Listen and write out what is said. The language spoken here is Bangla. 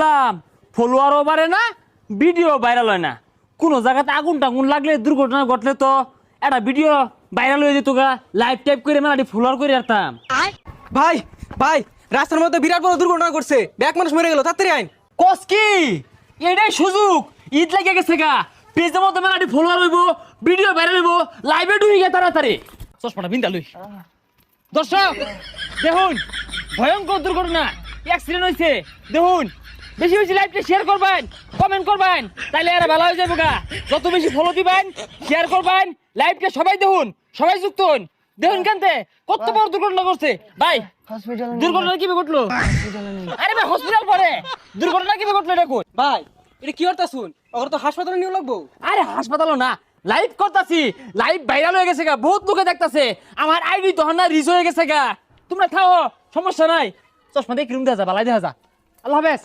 দেখলাম ফলোয়ারও বাড়ে না, ভিডিও ভাইরাল হয় না। কোনো জায়গাতে আগুন টাগুন লাগলে, দুর্ঘটনা ঘটলে তো একটা ভিডিও ভাইরাল হয়ে যেত গা, লাইভ টাইপ করে মানে ফলোয়ার করে রাখতাম। ভাই ভাই রাস্তার মধ্যে বিরাট বড় দুর্ঘটনা করছে, ব্যাক মানুষ মরে গেল, তাড়াতাড়ি আইন। কস কি এটাই সুযোগ, ঈদ লাগে গেছে গা, পেজের মধ্যে মেলাটি ফলোয়ার হইব, ভিডিও ভাইরাল হইব, লাইভে ঢুকে গিয়ে তাড়াতাড়ি চশমাটা বিন্দা লই। দর্শক দেখুন, ভয়ঙ্কর দুর্ঘটনা, অ্যাক্সিডেন্ট হয়েছে। দেখুন, বেশি বেশি লাইভটা শেয়ার করবেন, কমেন্ট করবেন, তাইলে এরা ভালো হয়ে যাবে গা। যত বেশি ফলো দিবেন, শেয়ার করবেন, লাইভটা সবাই দেখুন, সবাই যুক্ত হন। দেখুন কেনতে কত বড় দুর্ঘটনা করছে ভাই। দুর্ঘটনা কিভাবে ঘটলো? আরে ভাই হসপিটাল পরে দুর্ঘটনা কিভাবে ঘটলো এটা কই? ভাই এটা কি করতা শুন, ওর তো হাসপাতালে নিয়ে লাগবো। আরে হাসপাতালও না, লাইভ করতাছি, লাইভ ভাইরাল হয়ে গেছে গা, বহুত লোকে দেখতাছে, আমার আইডি তখন না রিচ হয়ে গেছে গা। তোমরা থাও, সমস্যা নাই। চশমা দিয়ে ক্রিম দেওয়া যা, বালাই দেখা যা। আল্লাহ হাফেজ।